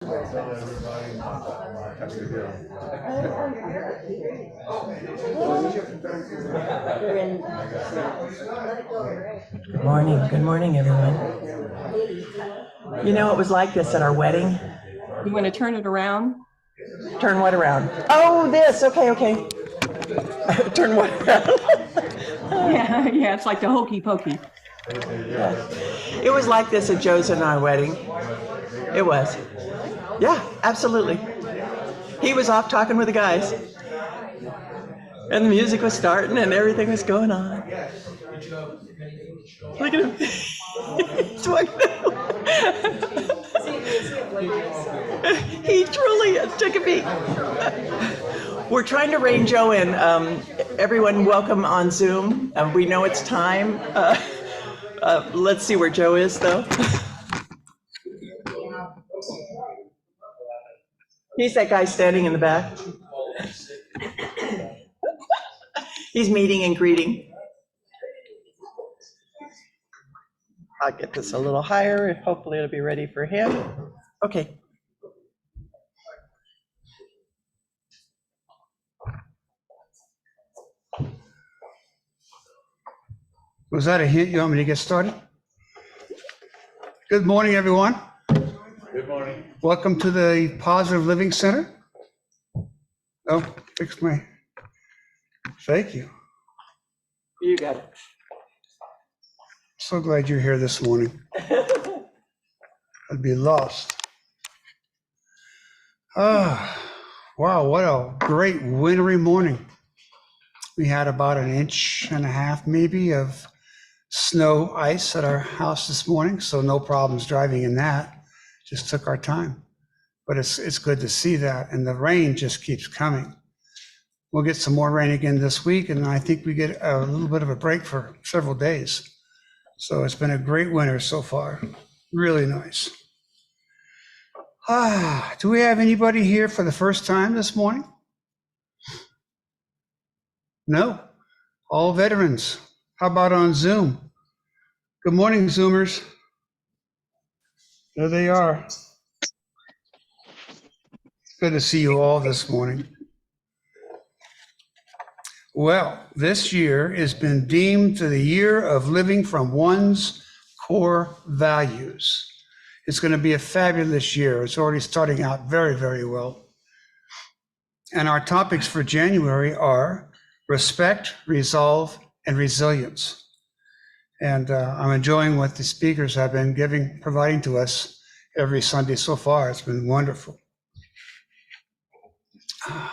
Good morning, everyone. You know, it was like this at our wedding. You want to turn it around? Turn what around? Oh, this. Okay. Turn what around? Yeah, it's like the hokey pokey. Yeah. It was like this at Joe's and our wedding. It was. Yeah, absolutely. He was off talking with the guys. And the music was starting and everything was going on. Look at him. He's walking. He truly took a peek. We're trying to rein Joe in. Everyone welcome on Zoom. We know it's time. Let's see where Joe is, though. He's that guy standing in the back. He's meeting and greeting. I'll get this a little higher and hopefully it'll be ready for him. Okay. Was that a hint? You want me to get started? Good morning, everyone. Good morning. Welcome to the Positive Living Center. Oh, fix my, thank you. You got it. So glad you're here this morning. I'd be lost. Ah, wow, what a great wintry morning. We had about 1.5 inches maybe of snow ice at our house this morning, so no problems driving in that. Just took our time. But it's good to see that, and the rain just keeps coming. We'll get some more rain again this week, and I think we get a little bit of a break for several days. So it's been a great winter so far. Really nice. Do we have anybody here for the first time this morning? No? All veterans. How about on Zoom? Good morning, Zoomers. There they are. It's good to see you all this morning. Well, this year has been deemed the year of living from one's core values. It's going to be a fabulous year. It's already starting out very, very well. And our topics for January are respect, resolve, and resilience. And I'm enjoying what the speakers have been providing to us every Sunday so far. It's been wonderful. I'm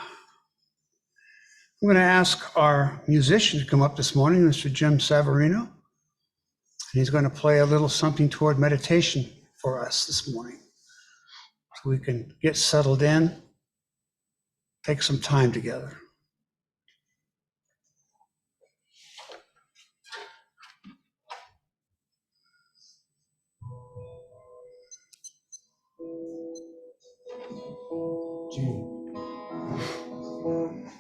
going to ask our musician to come up this morning, Mr. Jim Savarino. And he's going to play a little something toward meditation for us this morning, so we can get settled in, take some time together.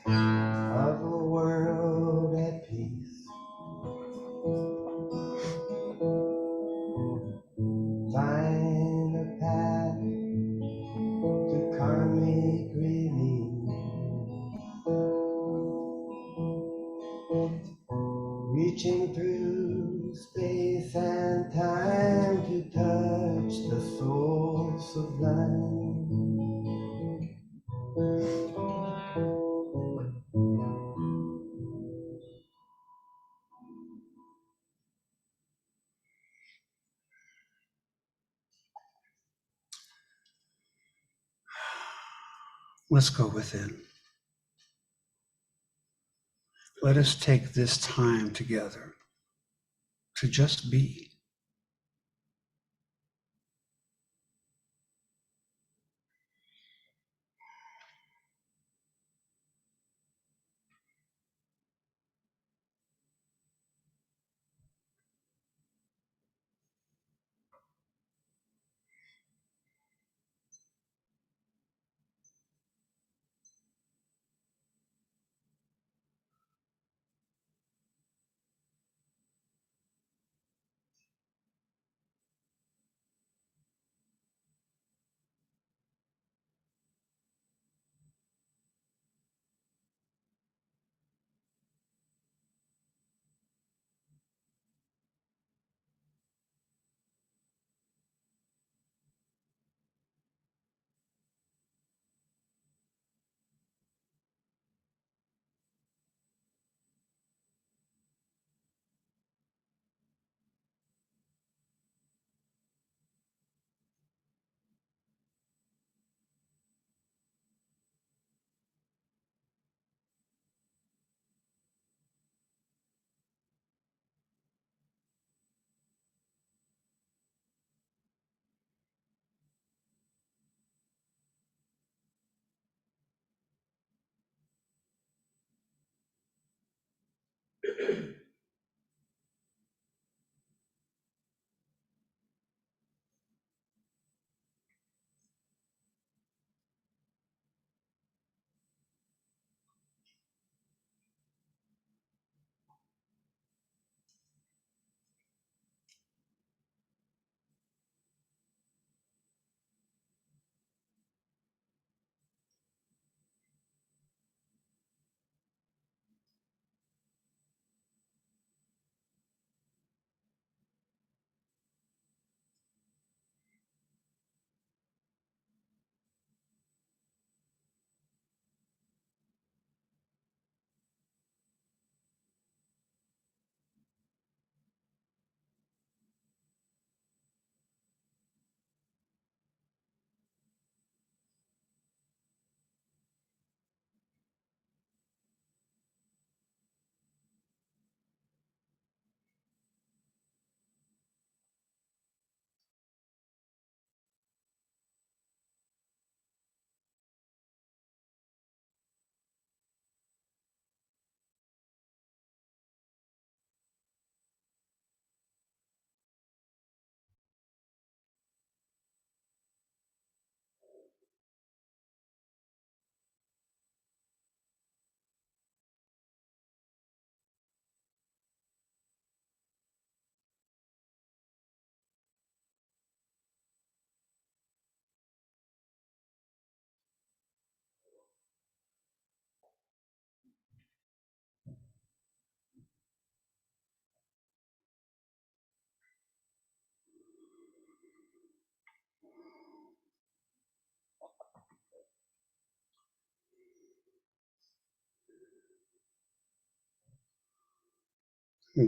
Of a world at peace, find a path to karmic release, reaching through space and time to touch the soul sublime. Let's go within. Let us take this time together to just be.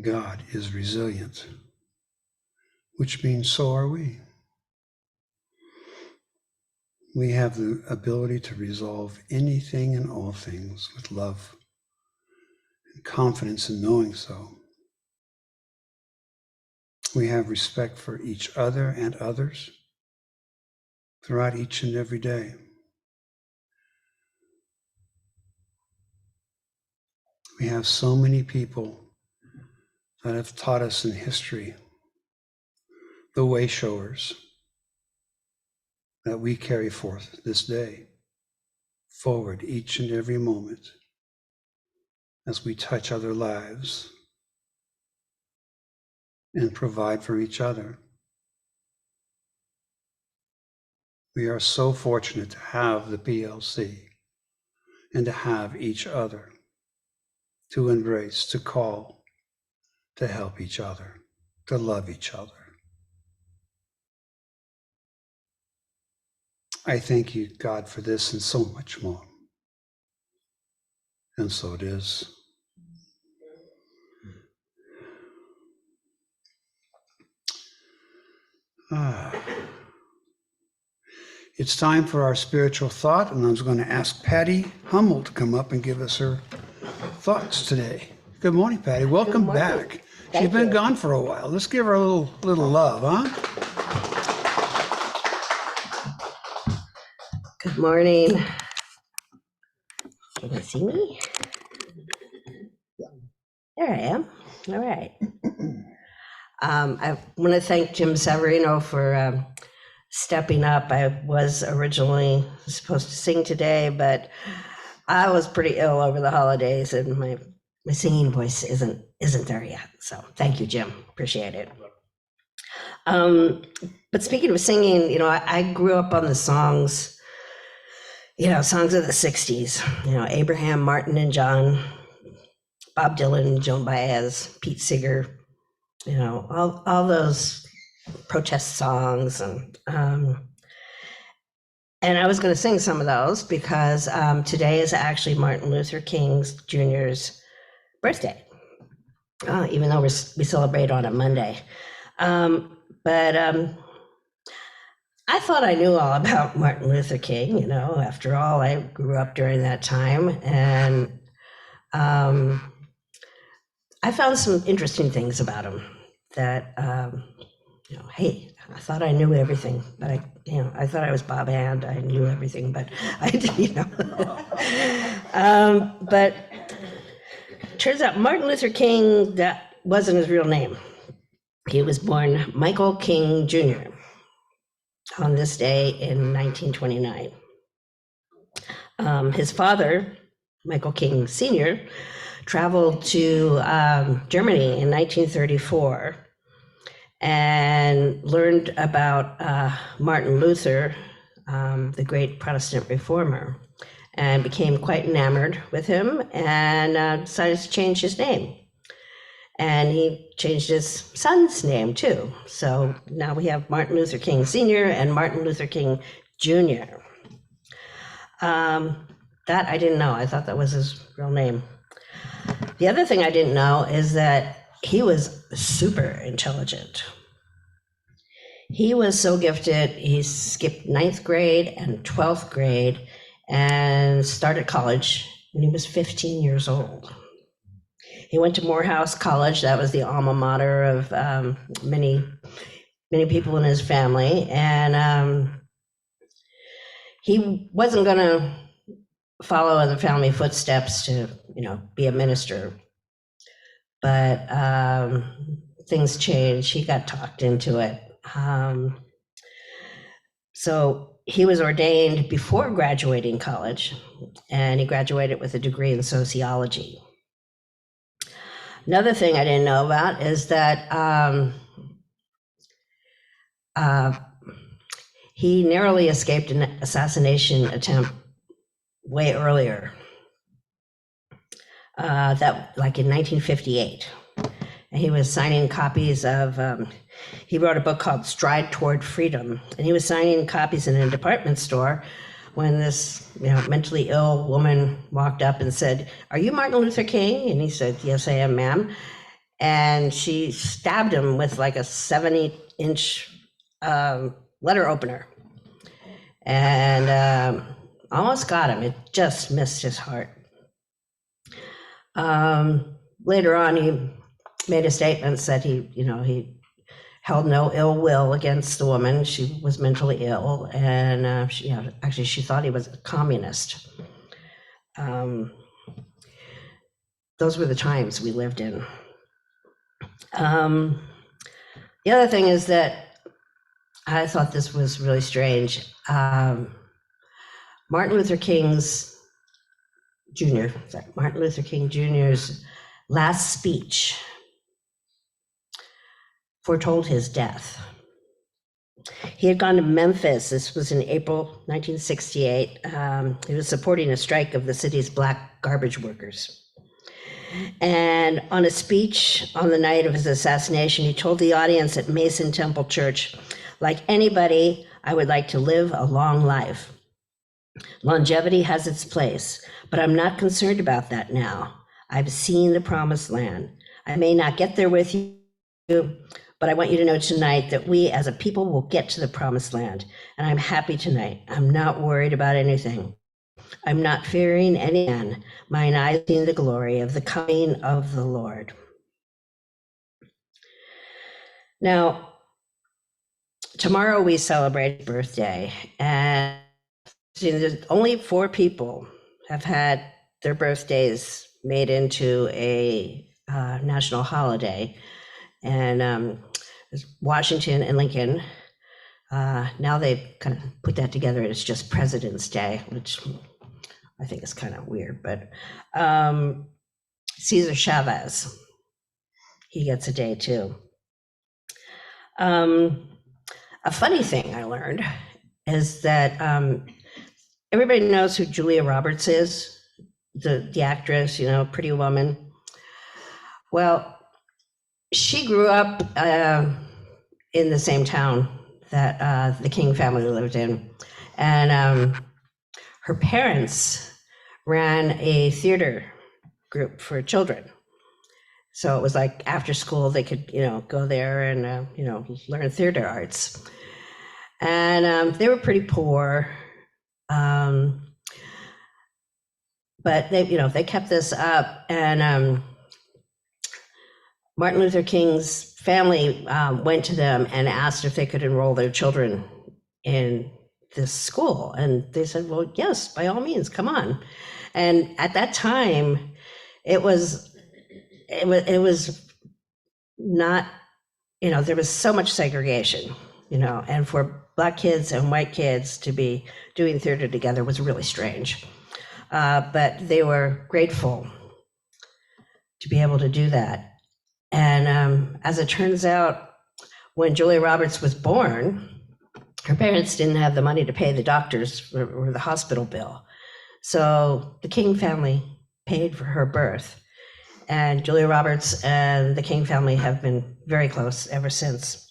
God is resilient, which means so are we. We have the ability to resolve anything and all things with love and confidence in knowing so. We have respect for each other and others throughout each and every day. We have so many people that have taught us in history, the way showers that we carry forth this day, forward each and every moment as we touch other lives and provide for each other. We are so fortunate to have the PLC and to have each other, to embrace, to call, to help each other, to love each other. I thank you, God, for this and so much more. And so it is. It's time for our spiritual thought, and I was going to ask Patty Hummel to come up and give us her thoughts today. Good morning, Patty. Welcome back. She's been gone for a while. Let's give her a little love, huh? Good morning. Can you see me? There I am. All right. I want to thank Jim Severino for stepping up. I was originally supposed to sing today, but I was pretty ill over the holidays, and my singing voice isn't there yet. So thank you, Jim. Appreciate it. But speaking of singing, I grew up on the songs, songs of the 60s, Abraham, Martin and John, Bob Dylan, Joan Baez, Pete Seeger, all those protest songs. And I was going to sing some of those because today is actually Martin Luther King Jr.'s birthday, even though we celebrate on a Monday. But I thought I knew all about Martin Luther King, after all, I grew up during that time. And I found some interesting things about him that, hey, I thought I knew everything, but I thought I was Bob Hand. I knew everything, but I, but Turns out Martin Luther King, that wasn't his real name. He was born Michael King Jr. on this day in 1929. His father, Michael King Sr., traveled to Germany in 1934 and learned about Martin Luther, the great Protestant reformer, and became quite enamored with him and decided to change his name. And he changed his son's name too. So now we have Martin Luther King Sr. and Martin Luther King Jr. That I didn't know. I thought that was his real name. The other thing I didn't know is that he was super intelligent. He was so gifted, he skipped 9th grade and 12th grade and started college when he was 15 years old. He went to Morehouse College. That was the alma mater of many people in his family. And he wasn't going to follow in the family footsteps to, be a minister. But things changed. He got talked into it. So he was ordained before graduating college, and he graduated with a degree in sociology. Another thing I didn't know about is that he narrowly escaped an assassination attempt way earlier, that like in 1958. And he was signing copies of, he wrote a book called Stride Toward Freedom, and he was signing copies in a department store when this mentally ill woman walked up and said, "Are you Martin Luther King?" And he said, "Yes, I am, ma'am." And she stabbed him with like a 70-inch letter opener and almost got him. It just missed his heart. Later on, he made a statement, said he held no ill will against the woman. She was mentally ill, and actually she thought he was a communist. Those were the times we lived in. The other thing is that I thought this was really strange. Martin Luther King Jr.'s last speech foretold his death. He had gone to Memphis. This was in April 1968. He was supporting a strike of the city's black garbage workers. And on a speech on the night of his assassination, he told the audience at Mason Temple Church, "Like anybody, I would like to live a long life. Longevity has its place, but I'm not concerned about that now. I've seen the promised land. I may not get there with you, but I want you to know tonight that we as a people will get to the promised land. And I'm happy tonight. I'm not worried about anything. I'm not fearing any man. Mine eyes seen the glory of the coming of the Lord." Now, tomorrow we celebrate his birthday, and there's only 4 people have had their birthdays made into a national holiday. And Washington and Lincoln. Now they've kind of put that together. It's just President's Day, which I think is kind of weird. But Cesar Chavez, he gets a day too. A funny thing I learned is that everybody knows who Julia Roberts is, the actress, Pretty Woman. Well, she grew up in the same town that the King family lived in. And her parents ran a theater group for children. So it was like after school, they could, go there and, learn theater arts. And they were pretty poor. But they kept this up. And Martin Luther King's family went to them and asked if they could enroll their children in this school. And they said, well, yes, by all means, come on. And at that time, it was it was not, there was so much segregation, and for Black kids and white kids to be doing theater together was really strange. But they were grateful to be able to do that. And as it turns out, when Julia Roberts was born, her parents didn't have the money to pay the doctors or the hospital bill. So the King family paid for her birth. And Julia Roberts and the King family have been very close ever since.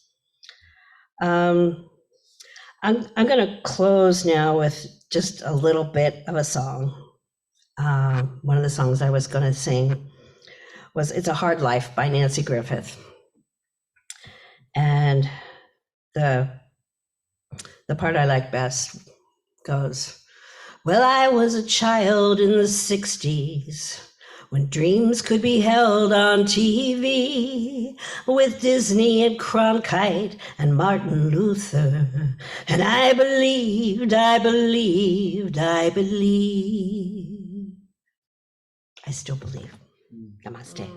I'm going to close now with just a little bit of a song. One of the songs I was going to sing was "It's a Hard Life" by Nancy Griffith. And the part I like best goes, well, I was a child in the 60s when dreams could be held on TV with Disney and Cronkite and Martin Luther. And I believed. I still believe. Namaste.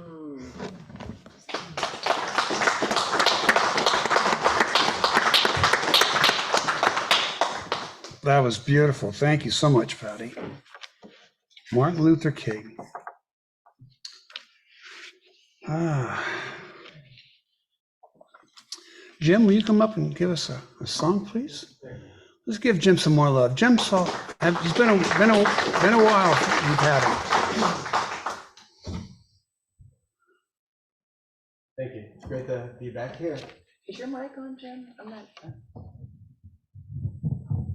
That was beautiful. Thank you so much, Patty. Martin Luther King. Jim, will you come up and give us a song, please? Let's give Jim some more love. Jim, he's been a while we've had him. Thank you. It's great to be back here. Is your mic on, Jim? I'm not.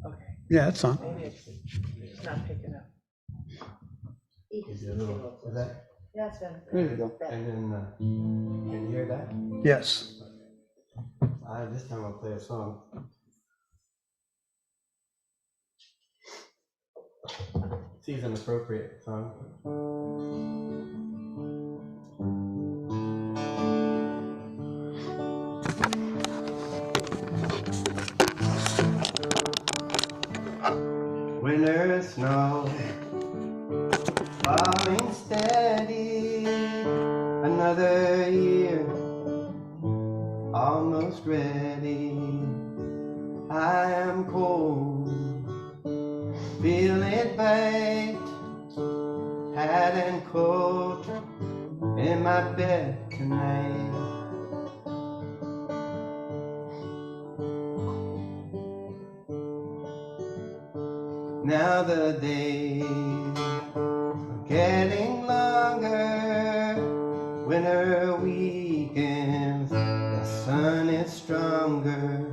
Okay, Yeah, it's on. maybe it's not picking up. Is it a little, is that? Yeah, it's been. There you go. And then, can you hear that? Yes. This time I'll play a song. Season appropriate song. Winter snow falling steady, another year almost ready. I am cold, feel it bite, hat and coat in my bed tonight. Now the days are getting longer, winter weekends, the sun is stronger.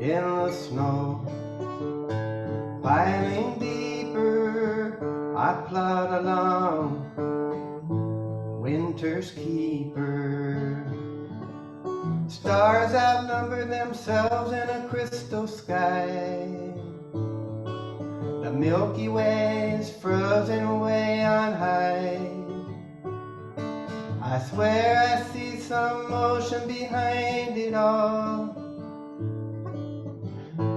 In the snow, piling deeper, I plod along, winter's keeper. Stars outnumber themselves in a crystal sky. The Milky Way is frozen away on high. I swear I see some motion behind it all.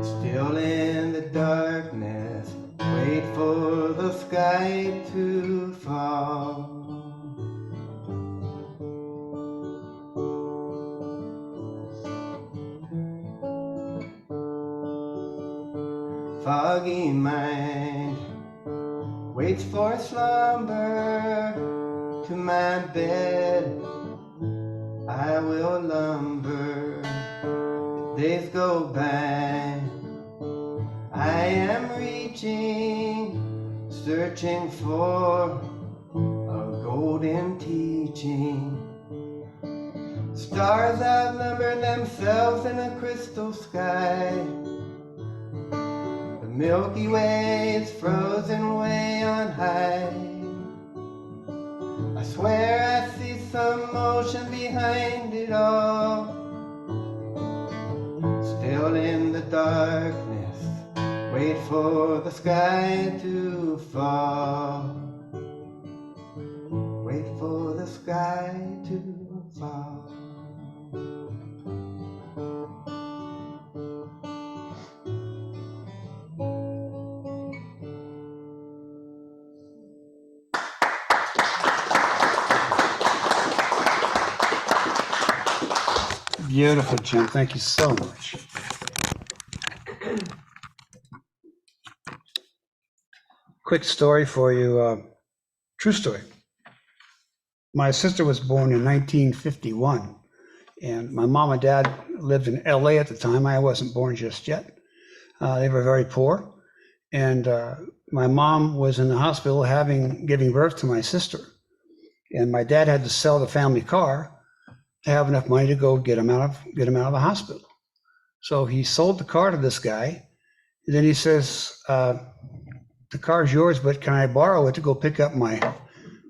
Still in the darkness, wait for the sky to fall. Foggy mind waits for slumber. To my bed I will lumber. Days go by, I am reaching, searching for a golden teaching. Stars outnumber themselves in a crystal sky. The Milky Way is frozen way on high. I swear I see some motion behind it all. Still in the darkness, wait for the sky to fall. Wait for the sky to fall. Beautiful, Jim. Thank you so much. Quick story for you. True story. My sister was born in 1951, and my mom and dad lived in LA at the time. I wasn't born just yet. They were very poor, and my mom was in the hospital giving birth to my sister, and my dad had to sell the family car to have enough money to go get him out of the hospital. So he sold the car to this guy, and then he says, "The car's yours, but can I borrow it to go pick up my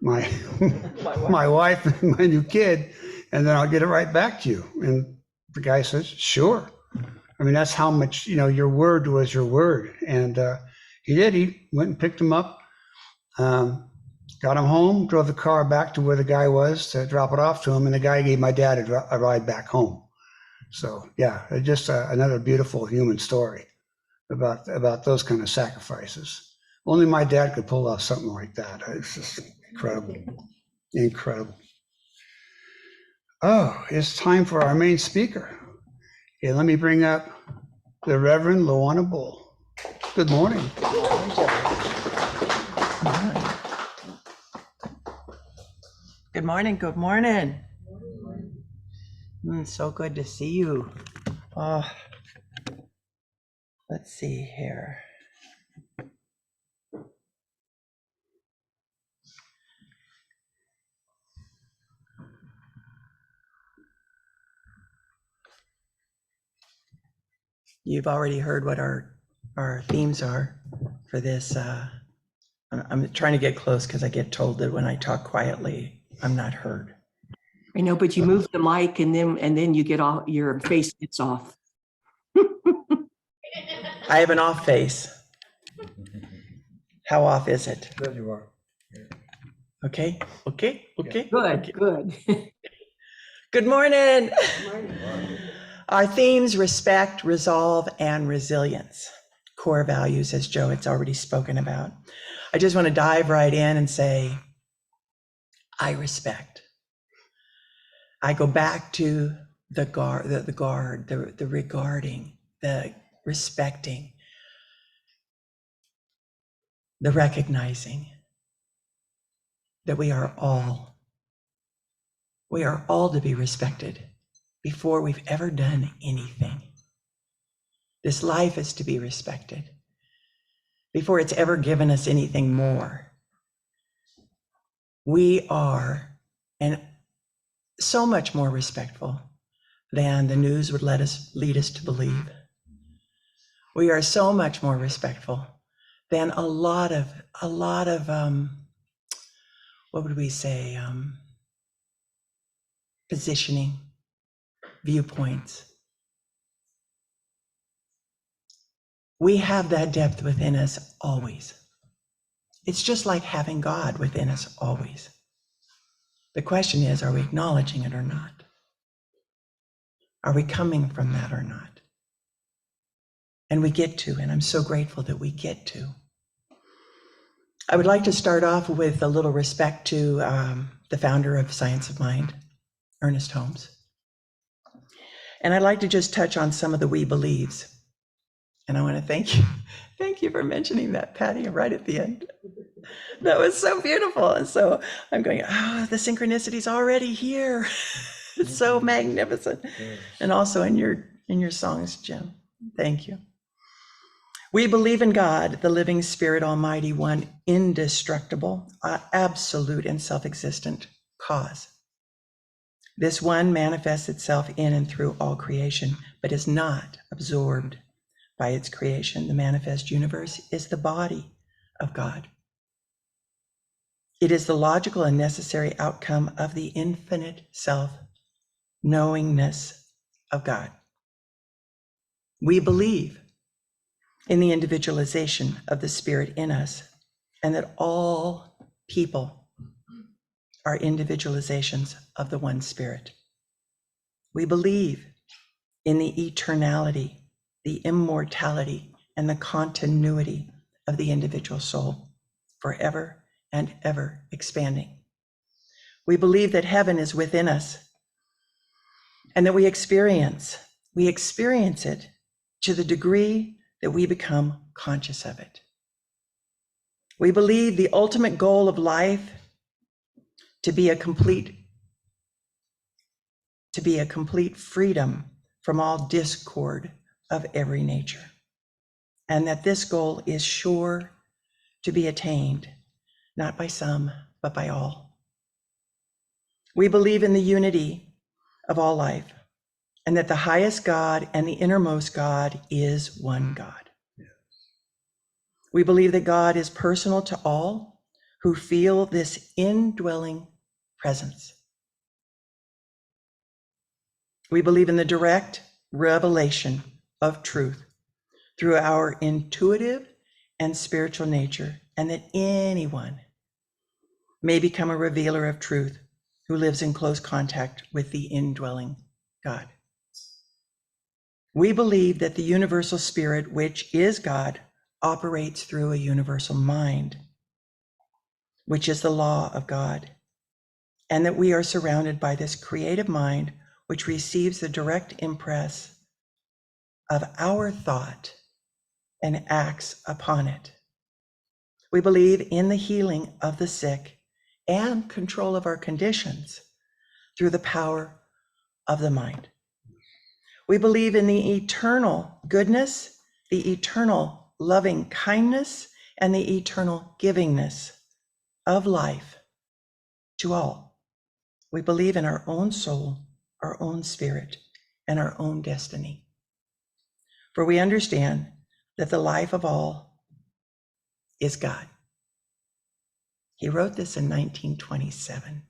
wife and my new kid, and then I'll get it right back to you?" And the guy says, "Sure." I mean, that's how much, your word was your word. And he did. He went and picked him up, got him home, drove the car back to where the guy was to drop it off to him, and the guy gave my dad a ride back home. So yeah, just another beautiful human story about those kind of sacrifices. Only my dad could pull off something like that. It's just incredible. Incredible. Oh, it's time for our main speaker. Okay, let me bring up the Reverend Luana Bull. Good morning. Good morning. Good morning. So good to see you. Let's see here. You've already heard what our themes are for this. I'm trying to get close because I get told that when I talk quietly, I'm not heard. I know, but you move the mic and then you get off, your face gets off. I have an off face. How off is it? There you are. Okay. Good, good. Good morning. Our themes: respect, resolve, and resilience. Core values, as Joe has already spoken about. I just want to dive right in and say, I respect. I go back to the regarding, the respecting, the recognizing that we are all to be respected before we've ever done anything. This life is to be respected before it's ever given us anything more. We are, and so much more respectful than the news would lead us to believe. We are so much more respectful than a lot of what would we say, positioning, viewpoints. We have that depth within us always. It's just like having God within us always. The question is, are we acknowledging it or not? Are we coming from that or not? And we get to, and I'm so grateful that we get to. I would like to start off with a little respect to the founder of Science of Mind, Ernest Holmes. And I'd like to just touch on some of the we believes. And I want to thank you. Thank you for mentioning that, Patty, right at the end. That was so beautiful. And so I'm going, the synchronicity's already here. It's so magnificent. And also in your songs, Jim. Thank you. We believe in God, the living spirit, almighty one, indestructible, absolute and self-existent cause. This one manifests itself in and through all creation, but is not absorbed by its creation. The manifest universe is the body of God. It is the logical and necessary outcome of the infinite self-knowingness of God. We believe in the individualization of the spirit in us, and that all people are individualizations of the one spirit. We believe in the eternality, the immortality, and the continuity of the individual soul, forever and ever expanding. We believe that heaven is within us, and that we experience it to the degree that we become conscious of it. We believe the ultimate goal of life to be a complete freedom from all discord of every nature, and that this goal is sure to be attained, not by some, but by all. We believe in the unity of all life, and that the highest God and the innermost God is one God. We believe that God is personal to all who feel this indwelling presence. We believe in the direct revelation of truth through our intuitive and spiritual nature, and that anyone may become a revealer of truth who lives in close contact with the indwelling God. We believe that the universal spirit, which is God, operates through a universal mind, which is the law of God, and that we are surrounded by this creative mind, which receives the direct impress of our thought and acts upon it. We believe in the healing of the sick and control of our conditions through the power of the mind. We believe in the eternal goodness, the eternal loving kindness, and the eternal givingness of life to all. We believe in our own soul, our own spirit, and our own destiny. For we understand that the life of all is God. He wrote this in 1927.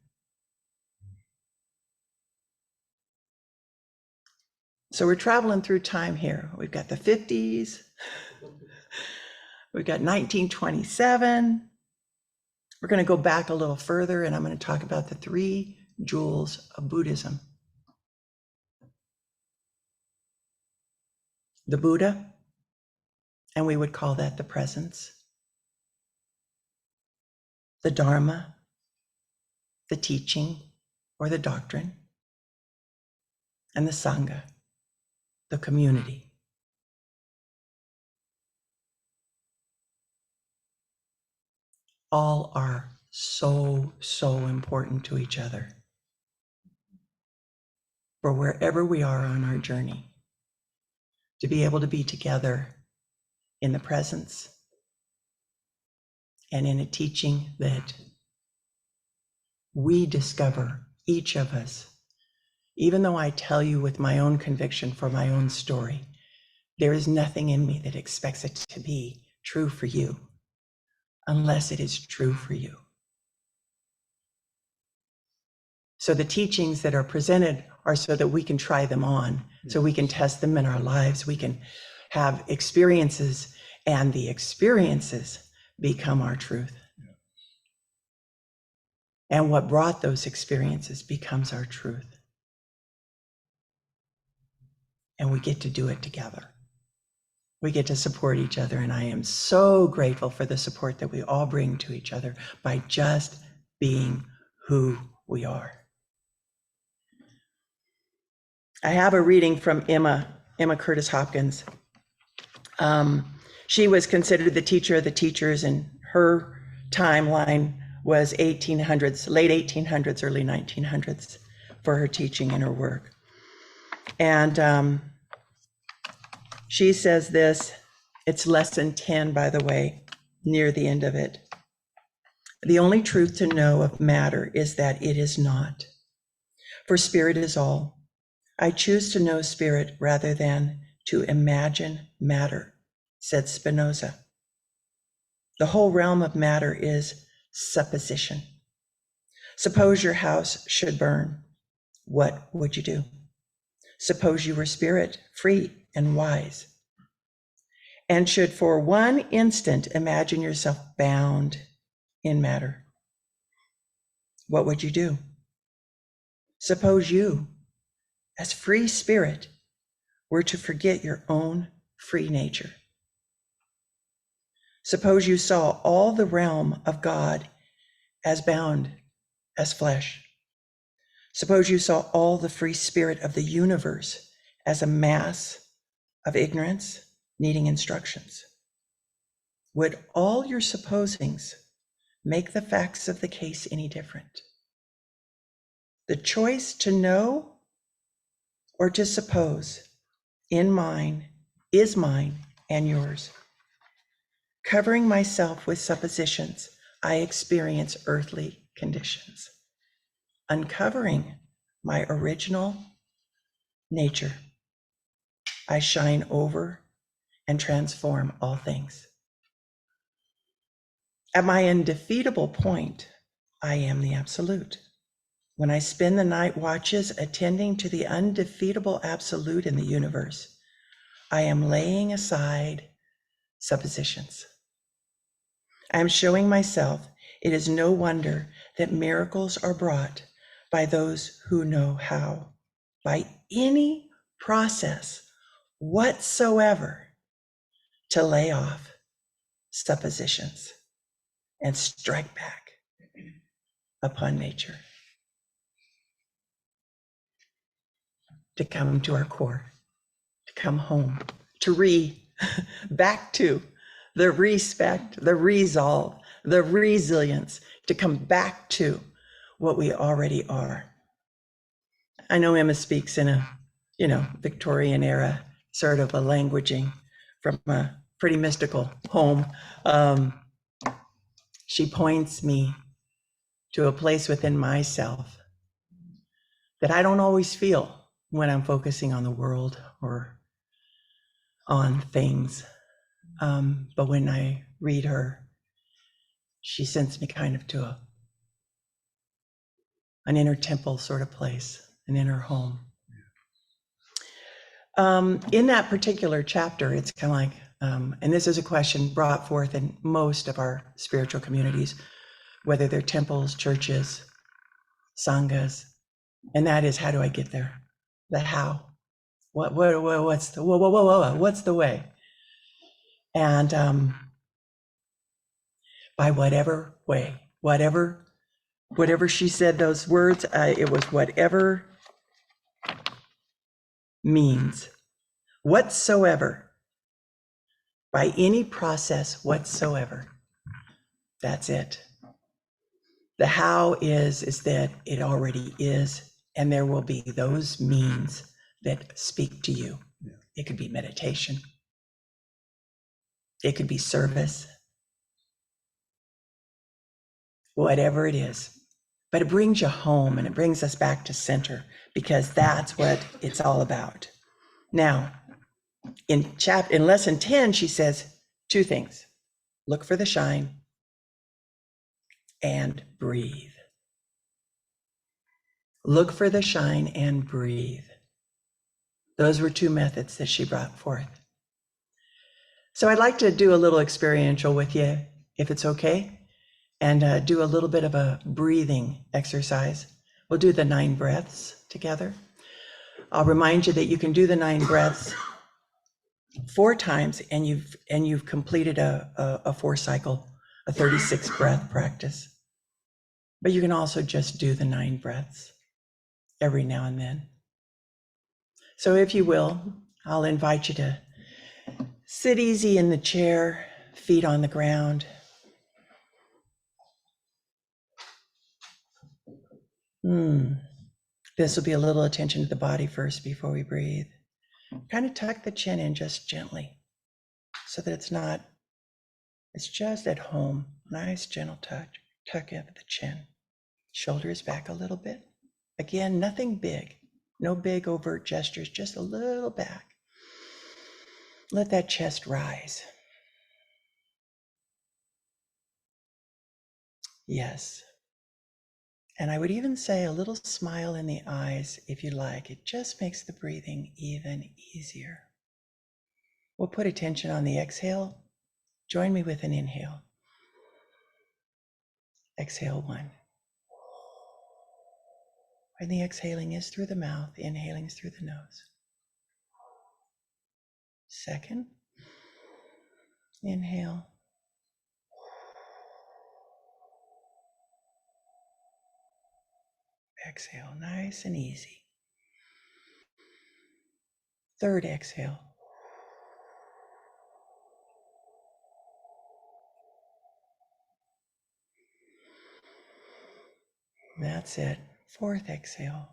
So we're traveling through time here. We've got the 50s. We've got 1927. We're going to go back a little further, and I'm going to talk about the 3 jewels of Buddhism. The Buddha, and we would call that the presence. The Dharma, the teaching or the doctrine. And the Sangha, the community. All are so important to each other. For wherever we are on our journey, to be able to be together in the presence and in a teaching that we discover, each of us, even though I tell you with my own conviction for my own story, there is nothing in me that expects it to be true for you unless it is true for you. So the teachings that are presented are so that we can try them on, so we can test them in our lives. We can have experiences, and the experiences become our truth. And what brought those experiences becomes our truth. And we get to do it together. We get to support each other, and I am so grateful for the support that we all bring to each other by just being who we are. I have a reading from Emma Curtis Hopkins. She was considered the teacher of the teachers, and her timeline was 1800s, late 1800s, early 1900s for her teaching and her work. And she says this, it's lesson 10, by the way, near the end of it. The only truth to know of matter is that it is not, for spirit is all. I choose to know spirit rather than to imagine matter, said Spinoza. The whole realm of matter is supposition. Suppose your house should burn. What would you do? Suppose you were spirit, free and wise, and should for one instant imagine yourself bound in matter. What would you do? Suppose you, as free spirit, were to forget your own free nature. Suppose you saw all the realm of God as bound as flesh. Suppose you saw all the free spirit of the universe as a mass of ignorance needing instructions. Would all your supposings make the facts of the case any different? The choice to know or to suppose is mine and yours. Covering myself with suppositions, I experience earthly conditions. Uncovering my original nature, I shine over and transform all things. At my undefeatable point, I am the absolute. When I spend the night watches attending to the undefeatable absolute in the universe, I am laying aside suppositions. I am showing myself it is no wonder that miracles are brought by those who know how, by any process whatsoever, to lay off suppositions and strike back upon nature, to come to our core, to come home, to back to the respect, the resolve, the resilience, to come back to what we already are. I know Emma speaks in a, Victorian era sort of a languaging from a pretty mystical home. She points me to a place within myself that I don't always feel when I'm focusing on the world or on things. But when I read her, she sends me kind of to an inner temple sort of place, an inner home. In that particular chapter, it's kind of like, and this is a question brought forth in most of our spiritual communities, whether they're temples, churches, sanghas, and that is, how do I get there? The how. What's the way? And by whatever way, whatever she said those words, it was whatever means, whatsoever, by any process whatsoever. That's it. The how is that it already is, and there will be those means that speak to you. Yeah. It could be meditation. It could be service. Whatever it is. But it brings you home, and it brings us back to center, because that's what it's all about. Now, in lesson 10, she says two things: look for the shine and breathe. Look for the shine and breathe. Those were two methods that she brought forth. So I'd like to do a little experiential with you, if it's okay, and do a little bit of a breathing exercise. We'll do the 9 breaths together. I'll remind you that you can do the 9 breaths 4 times, and you've completed a 4 cycle, a 36 breath practice. But you can also just do the 9 breaths every now and then. So if you will, I'll invite you to sit easy in the chair, feet on the ground. This will be a little attention to the body first before we breathe. Kind of tuck the chin in just gently, so that it's just at home. Nice gentle touch. Tuck in the chin. Shoulders back a little bit. Again, nothing big. No big overt gestures, just a little back. Let that chest rise. Yes. And I would even say a little smile in the eyes if you like. It just makes the breathing even easier. We'll put attention on the exhale. Join me with an inhale. Exhale 1. And the exhaling is through the mouth, inhaling is through the nose. Second, inhale. exhale, nice and easy. Third exhale. That's it. Fourth exhale.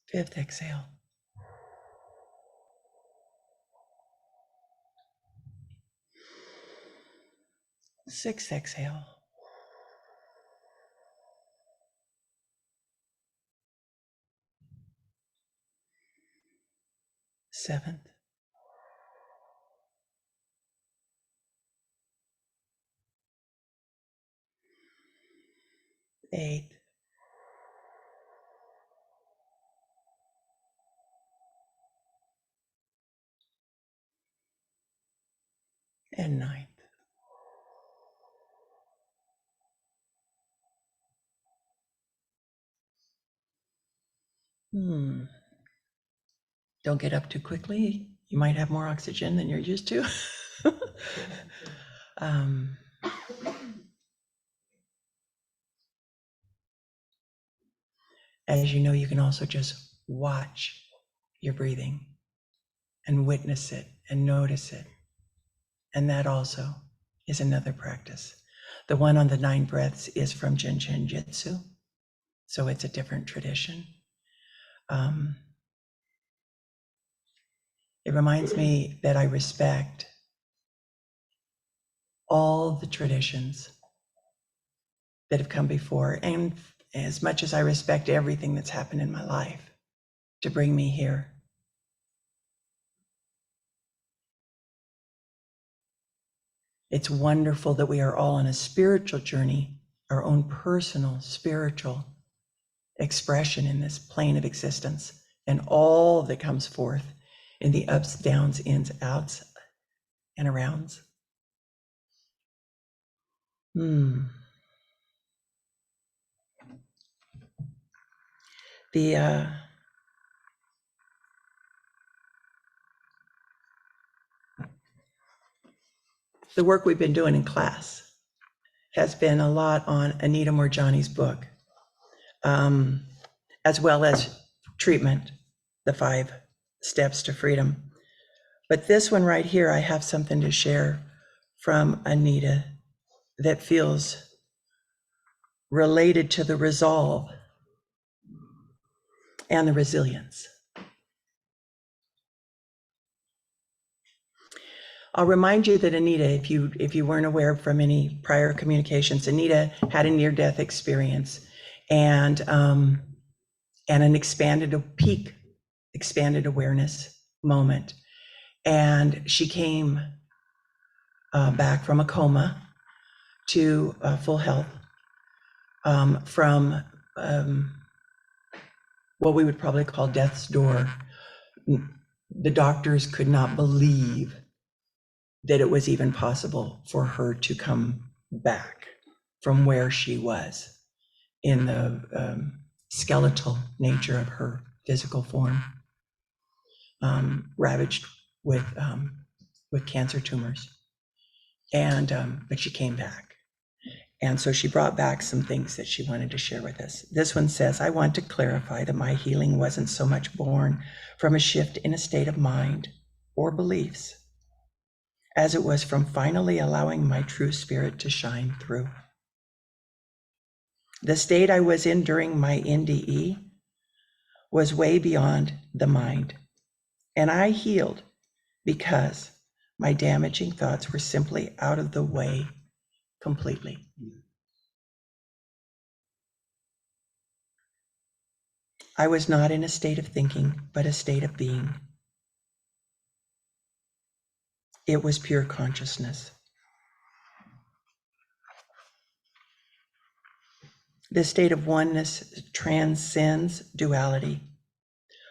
Fifth exhale. Sixth exhale. Seventh. Eighth. And ninth. Don't get up too quickly. You might have more oxygen than you're used to. As you know, you can also just watch your breathing and witness it and notice it. And that also is another practice. The one on the 9 breaths is from Jinchen Jitsu, so it's a different tradition. It reminds me that I respect all the traditions that have come before, and as much as I respect everything that's happened in my life to bring me here. It's wonderful that we are all on a spiritual journey, our own personal spiritual expression in this plane of existence, and all that comes forth in the ups, downs, ins, outs, and arounds. The work we've been doing in class has been a lot on Anita Moorjani's book, as well as treatment, the 5 steps to freedom. But this one right here, I have something to share from Anita that feels related to the resolve and the resilience. I'll remind you that Anita, if you weren't aware from any prior communications, Anita had a near-death experience and an expanded awareness moment. And she came back from a coma to full health from what we would probably call death's door. The doctors could not believe that it was even possible for her to come back from where she was in the skeletal nature of her physical form, ravaged with cancer tumors. And but she came back. And so she brought back some things that she wanted to share with us. This one says, I want to clarify that my healing wasn't so much born from a shift in a state of mind or beliefs, as it was from finally allowing my true spirit to shine through. The state I was in during my NDE was way beyond the mind, and I healed because my damaging thoughts were simply out of the way completely. I was not in a state of thinking, but a state of being. It was pure consciousness. This state of oneness transcends duality.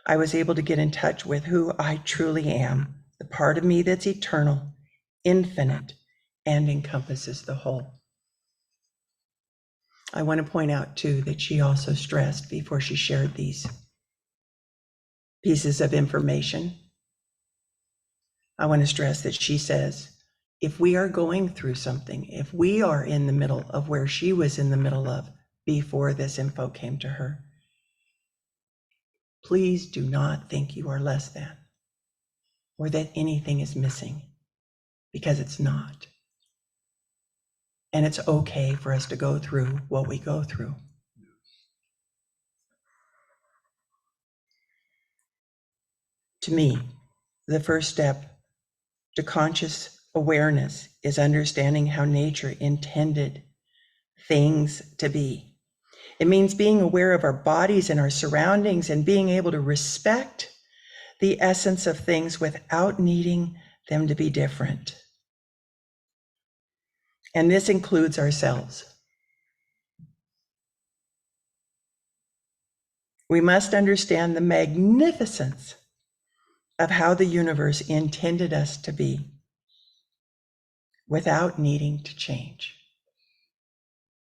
I was able to get in touch with who I truly am, the part of me that's eternal, infinite, and encompasses the whole. I want to point out too that she also stressed before she shared these pieces of information, I want to stress that she says, if we are going through something, if we are in the middle of where she was in the middle of before this info came to her, please do not think you are less than or that anything is missing, because it's not. And it's okay for us to go through what we go through. To me, the first step to conscious awareness is understanding how nature intended things to be. It means being aware of our bodies and our surroundings and being able to respect the essence of things without needing them to be different. And this includes ourselves. We must understand the magnificence of how the universe intended us to be without needing to change.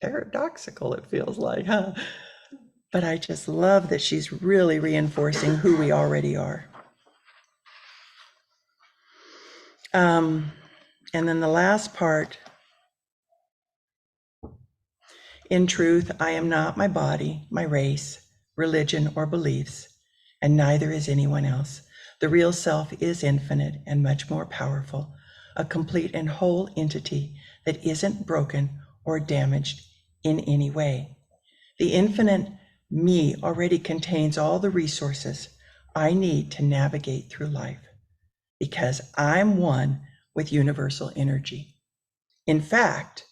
Paradoxical, it feels like, huh? But I just love that she's really reinforcing who we already are. And then the last part, in truth, I am not my body, my race, religion, or beliefs, and neither is anyone else. The real self is infinite and much more powerful, a complete and whole entity that isn't broken or damaged in any way. The infinite me already contains all the resources I need to navigate through life because I'm one with universal energy. In fact,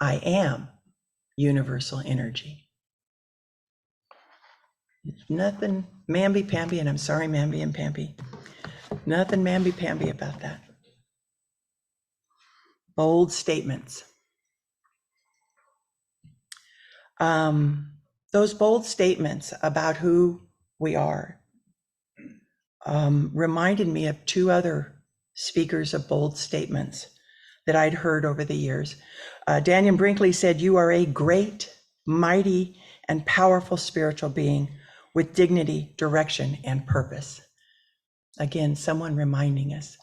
I am universal energy. Nothing mamby-pamby, and I'm sorry, Mamby and Pamby, nothing mamby-pamby about that. Bold statements. Those bold statements about who we are reminded me of two other speakers of bold statements that I'd heard over the years. Daniel Brinkley said, "You are a great, mighty, and powerful spiritual being with dignity, direction, and purpose." Again, someone reminding us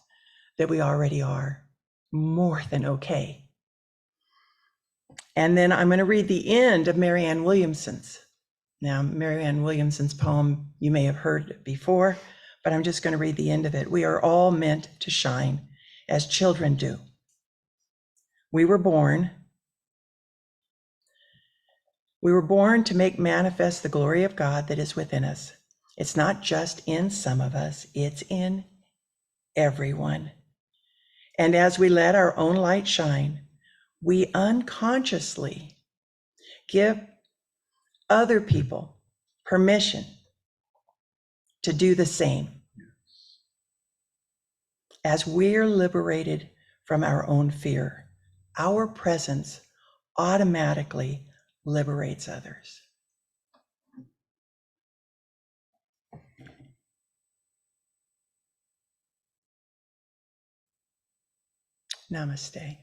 that we already are more than okay. And then I'm going to read the end of Marianne Williamson's. Now, Marianne Williamson's poem, you may have heard it before, but I'm just going to read the end of it. We are all meant to shine as children do. We were born to make manifest the glory of God that is within us. It's not just in some of us, it's in everyone. And as we let our own light shine, we unconsciously give other people permission to do the same. As we're liberated from our own fear, our presence automatically liberates others. Namaste.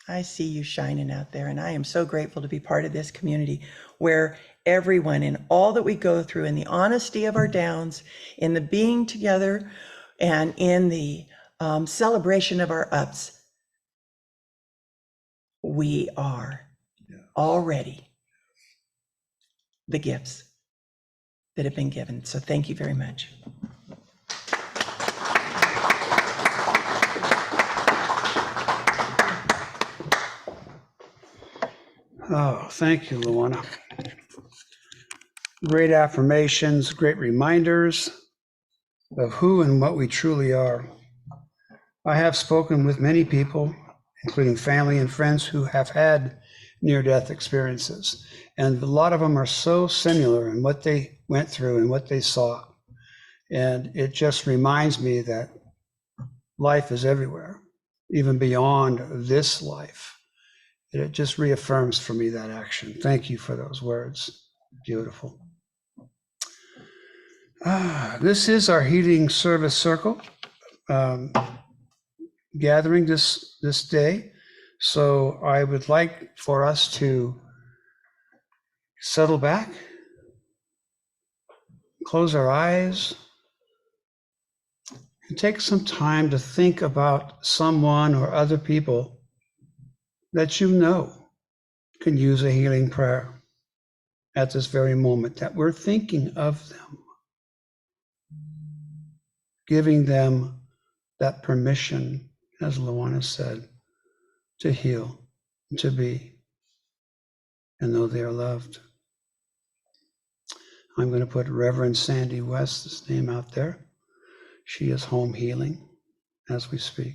I see you shining out there, and I am so grateful to be part of this community where everyone, in all that we go through, in the honesty of our downs, in the being together, and in the celebration of our ups, we are already the gifts that have been given. So thank you very much. Oh, thank you, Luana. Great affirmations, great reminders of who and what we truly are. I have spoken with many people, including family and friends, who have had near-death experiences. And a lot of them are so similar in what they went through and what they saw. And it just reminds me that life is everywhere, even beyond this life. It just reaffirms for me that action. Thank you for those words. Beautiful. This is our healing service circle gathering this day. So I would like for us to settle back, close our eyes, And take some time to think about someone or other people that you know can use a healing prayer at this very moment, that we're thinking of them, giving them that permission, as Luana said, to heal, to be, and know they are loved. I'm going to put Reverend Sandy West's name out there. She is home healing as we speak.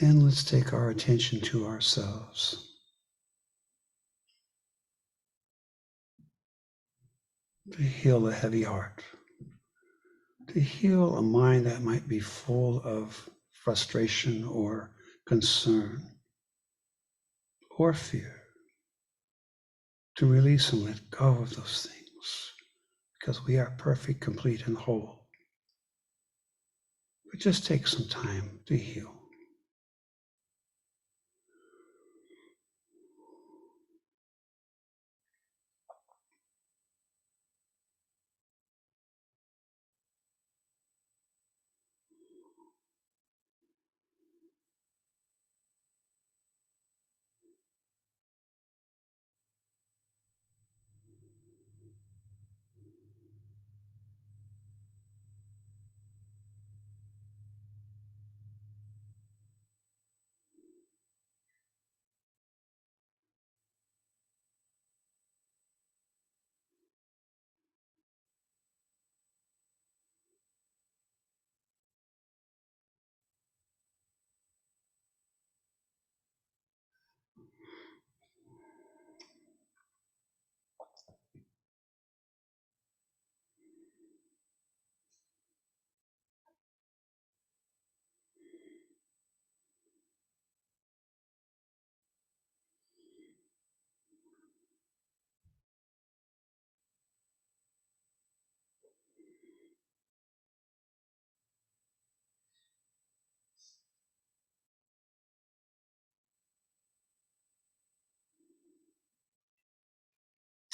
Then let's take our attention to ourselves. To heal a heavy heart. To heal a mind that might be full of frustration or concern or fear. To release and let go of those things, because we are perfect, complete, and whole. But just take some time to heal.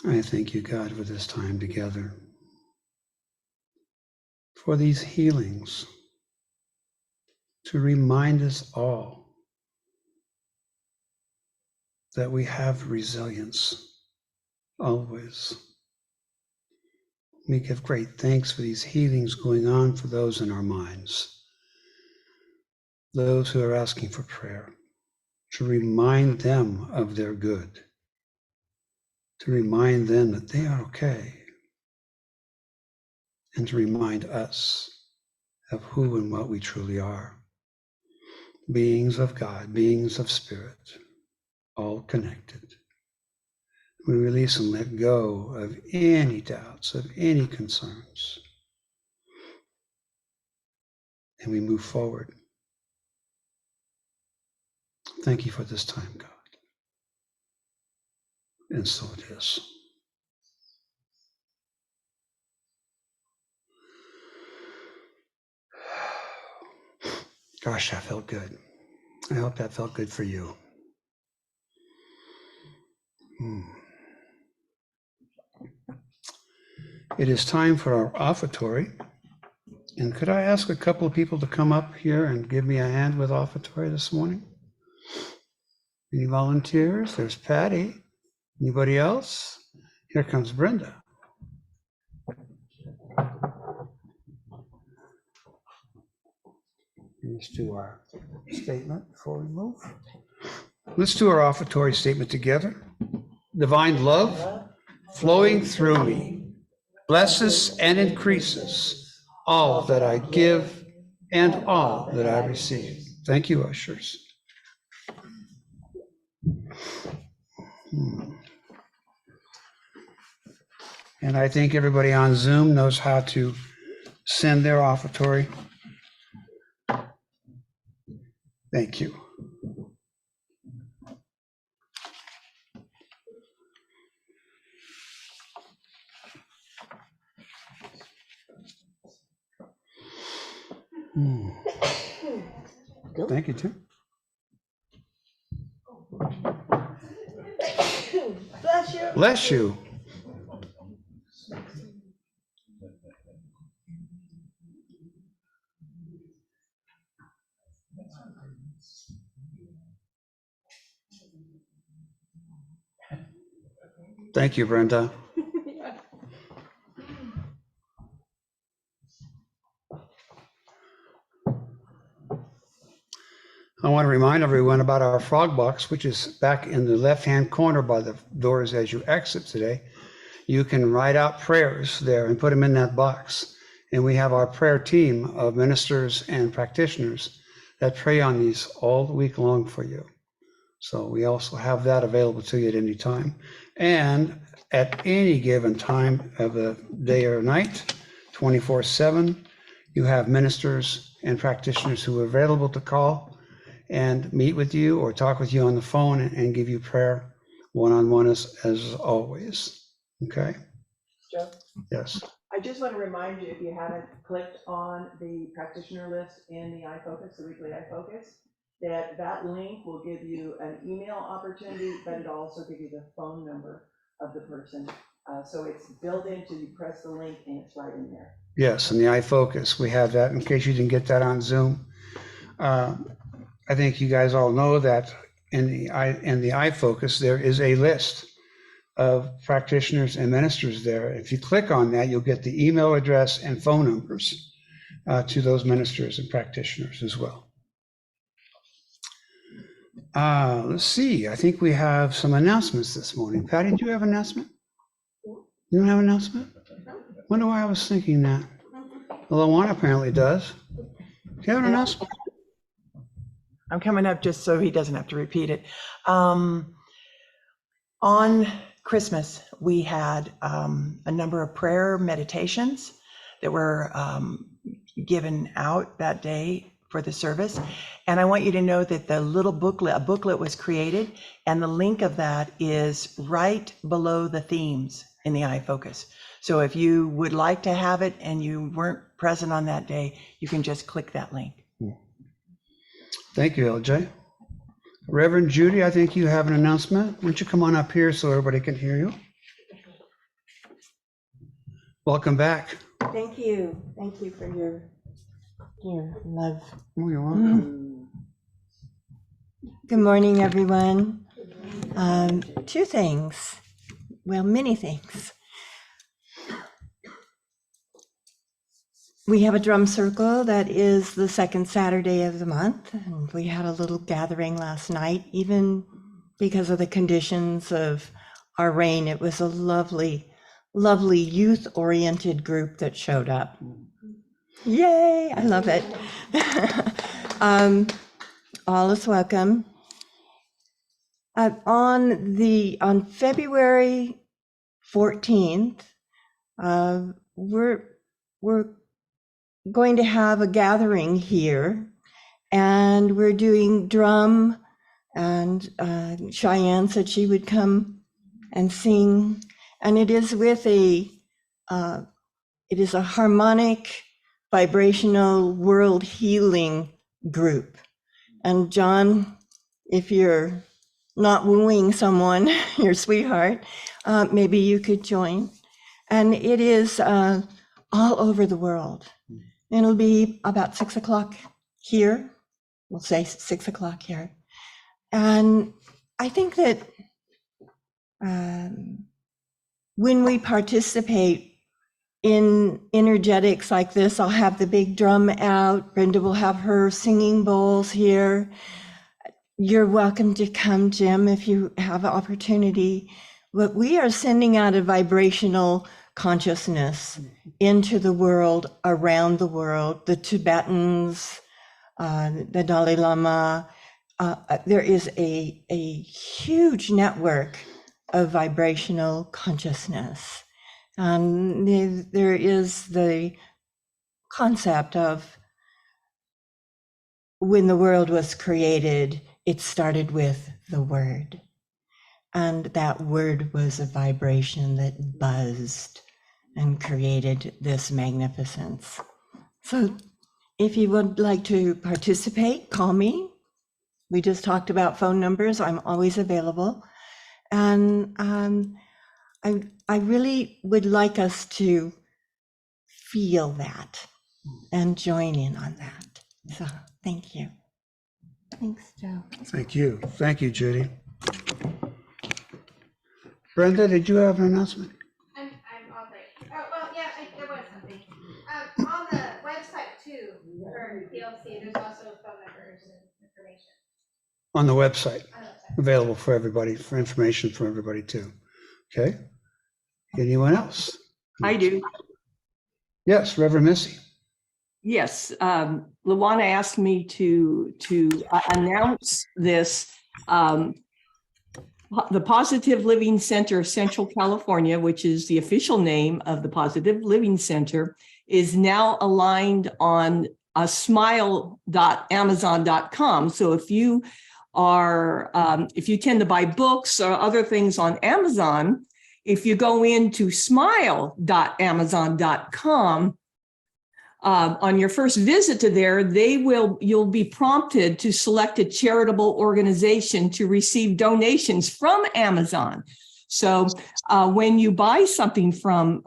I thank you, God, for this time together, for these healings, to remind us all that we have resilience always. We give great thanks for these healings going on for those in our minds, those who are asking for prayer, to remind them of their good, to remind them that they are okay, and to remind us of who and what we truly are. Beings of God, beings of spirit, all connected. We release and let go of any doubts, of any concerns. And we move forward. Thank you for this time, God. And so it is. Gosh, that felt good. I hope that felt good for you. It is time for our offertory. And could I ask a couple of people to come up here and give me a hand with offertory this morning? Any volunteers? There's Patty. Anybody else? Here comes Brenda. Let's do our statement before we move. Let's do our offertory statement together. Divine love flowing through me blesses and increases all that I give and all that I receive. Thank you, ushers. And I think everybody on Zoom knows how to send their offertory. Thank you. Thank you, Tim. Bless you. Bless you. Thank you, Brenda. I want to remind everyone about our frog box, which is back in the left-hand corner by the doors as you exit today. You can write out prayers there and put them in that box. And we have our prayer team of ministers and practitioners that pray on these all week long for you. So we also have that available to you at any time. And at any given time of the day or night, 24/7, you have ministers and practitioners who are available to call and meet with you or talk with you on the phone and give you prayer one-on-one as always. Okay? Joe? Yes. I just want to remind you, if you haven't clicked on the practitioner list in the iFocus, the weekly iFocus, that link will give you an email opportunity, but it'll also give you the phone number of the person. So it's built into, you press the link and it's right in there. Yes, in the iFocus, we have that in case you didn't get that on Zoom. I think you guys all know that in the iFocus, there is a list of practitioners and ministers there. If you click on that, you'll get the email address and phone numbers to those ministers and practitioners as well. Let's see, I think we have some announcements this morning. Patty, do you have an announcement? You don't have an announcement? Wonder why I was thinking that. Well, Luana apparently does. Do you have an announcement? I'm coming up just so he doesn't have to repeat it. On Christmas, we had a number of prayer meditations that were given out that day for the service. And I want you to know that the little booklet, a booklet was created, and the link of that is right below the themes in the iFocus. So if you would like to have it and you weren't present on that day, you can just click that link. Thank you, LJ. Reverend Judy, I think you have an announcement. Why don't you come on up here so everybody can hear you? Welcome back. Thank you. Thank you for your love. Oh, you're welcome. Good morning, everyone. Two things. Well, many things. We have a drum circle that is the second Saturday of the month, and we had a little gathering last night, even because of the conditions of our rain. It was a lovely, lovely youth-oriented group that showed up. Yay, I love it. All is welcome. On February 14th, we're going to have a gathering here, and we're doing drum, and Cheyenne said she would come and sing, and it is with it is a harmonic vibrational world healing group. And John, if you're not wooing someone, your sweetheart, maybe you could join. And it is all over the world. It'll be about 6 o'clock here. We'll say 6 o'clock here. And I think that when we participate in energetics like this, I'll have the big drum out. Brenda will have her singing bowls here. You're welcome to come, Jim, if you have an opportunity. But we are sending out a vibrational consciousness into the world, around the world, the Tibetans, the Dalai Lama. There is a huge network of vibrational consciousness. And there is the concept of when the world was created, it started with the word. And that word was a vibration that buzzed and created this magnificence. So if you would like to participate, call me. We just talked about phone numbers. I'm always available. And I really would like us to feel that and join in on that. So thank you. Thanks, Joe. Thank you. Thank you, Judy. Brenda, did you have an announcement? I'm all right. Oh, well, yeah, there was something. On the website too, for PLC, there's also phone numbers and information. On the website, On the website. available for everybody, for information for everybody too. Okay. Anyone else? I do. Yes, Reverend Missy. Yes, Luana asked me to announce this. The Positive Living Center of Central California, which is the official name of the Positive Living Center, is now aligned on smile.amazon.com. So if you tend to buy books or other things on Amazon, if you go into smile.amazon.com, on your first visit to there, you'll be prompted to select a charitable organization to receive donations from Amazon. So when you buy something from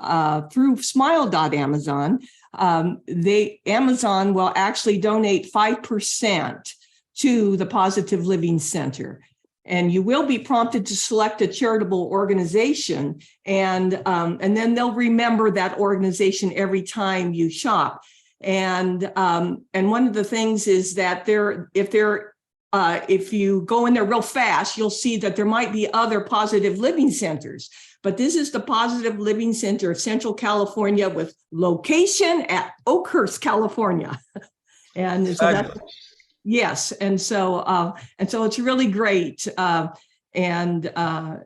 through smile.amazon, Amazon will actually donate 5% to the Positive Living Center. And you will be prompted to select a charitable organization, and then they'll remember that organization every time you shop. And one of the things is that if you go in there real fast, you'll see that there might be other Positive Living Centers. But this is the Positive Living Center of Central California with location at Oakhurst, California. And so that's, yes, and so it's really great, and I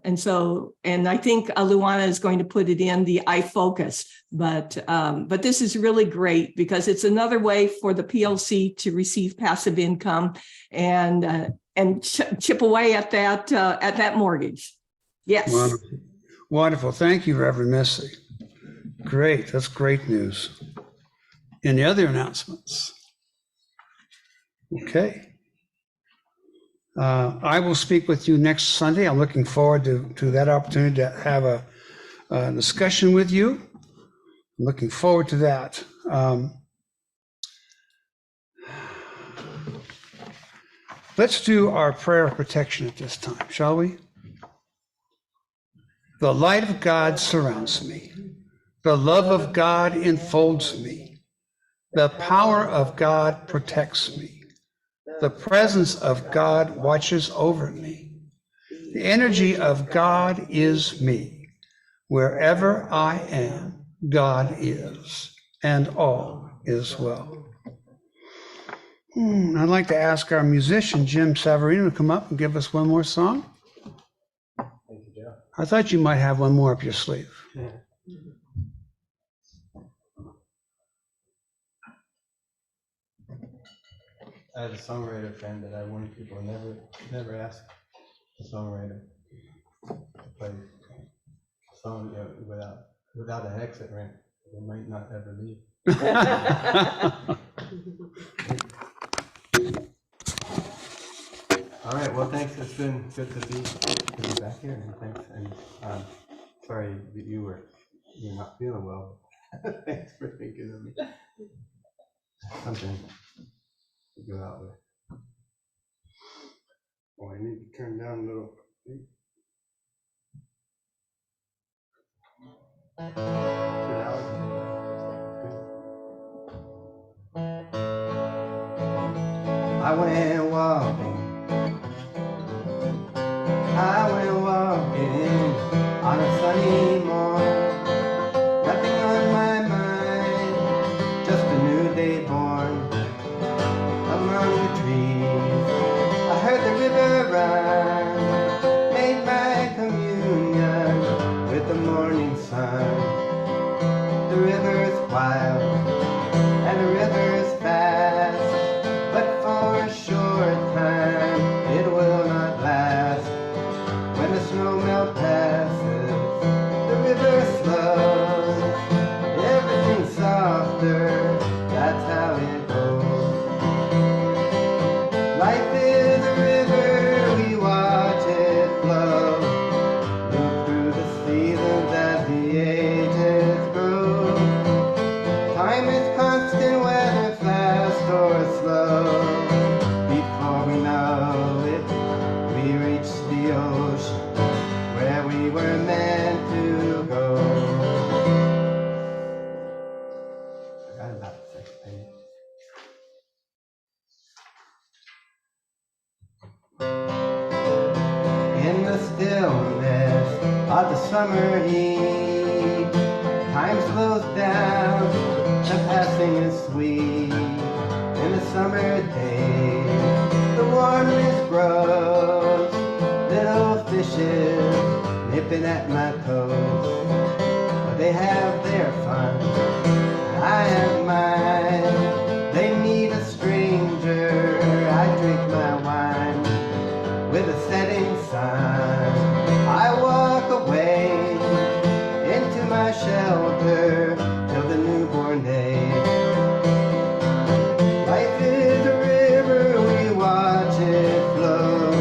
think Luana is going to put it in the iFocus, but this is really great because it's another way for the PLC to receive passive income and chip away at that mortgage. Yes. Wonderful. Wonderful. Thank you, Reverend Missy. Great. That's great news. Any other announcements? Okay. I will speak with you next Sunday. I'm looking forward to that opportunity to have a discussion with you. I'm looking forward to that. Let's do our prayer of protection at this time, shall we? The light of God surrounds me. The love of God enfolds me. The power of God protects me. The presence of God watches over me. The energy of God is me. Wherever I am, God is, and all is well. I'd like to ask our musician, Jim Savarino, to come up and give us one more song. Thank you, Joe. I thought you might have one more up your sleeve. Yeah. I had a songwriter friend that I warned people never ask a songwriter to play a song without an exit ramp. They might not ever leave. All right. Well, thanks. It's been good to be back here, and thanks. And sorry that you're not feeling well. Thanks for thinking of me. Something to go out with. Oh, I need to turn down a little. I went walking on a sunny morn. Nothing on my mind, just a new day born. Among the trees, I heard the river run, made my communion with the morning sun. The river's wild and the river's fast, but for a short time it will not last. When the snow melt passes, the river slows, everything's softer, that's how it goes. Life is a river, we watch it flow, move through the seasons as the ages grow. Time is constant, whether fast or slow. Before we know it, we reach the ocean where we were meant to go. I got about 6 pages. In the stillness of the summer heat, time slows down, the passing is sweet. In the summer days, the warmness grows, little fishes nipping at my toes. But they have their fun, and I have mine. They meet a stranger, I drink my wine with a setting sun. I walk away into my shelter till the newborn day. Life is a river, we watch it flow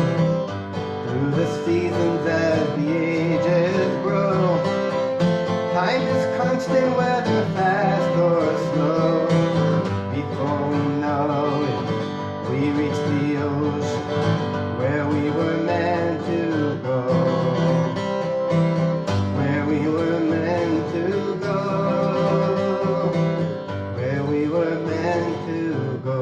through the seasons as the ages grow. Time is constant, whether fast or slow. Before we know it, we reach the ocean where we were meant to go. Where we were meant to go. Where we were meant to go.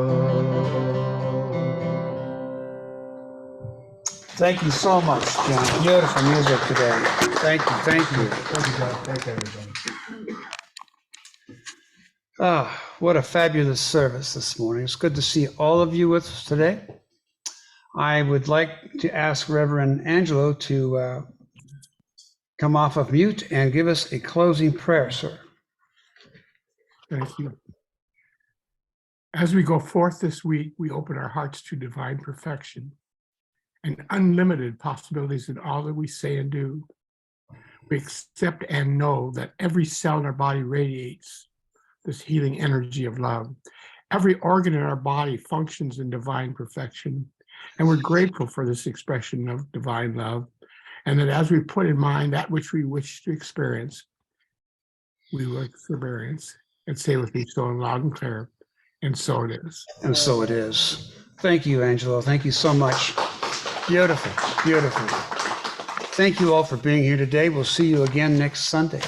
Thank you so much, John. Beautiful music today. Thank you. Thank you, John. Thanks, everybody. Ah, what a fabulous service this morning. It's good to see all of you with us today. I would like to ask Reverend Angelo to come off of mute and give us a closing prayer, sir. Thank you. As we go forth this week, we open our hearts to divine perfection and unlimited possibilities in all that we say and do. We accept and know that every cell in our body radiates this healing energy of love. Every organ in our body functions in divine perfection, and we're grateful for this expression of divine love, and that as we put in mind that which we wish to experience, we will experience. And say with me so loud and clear, and so it is. And so it is. Thank you, Angelo. Thank you so much. Beautiful, beautiful. Thank you all for being here today. We'll see you again next Sunday.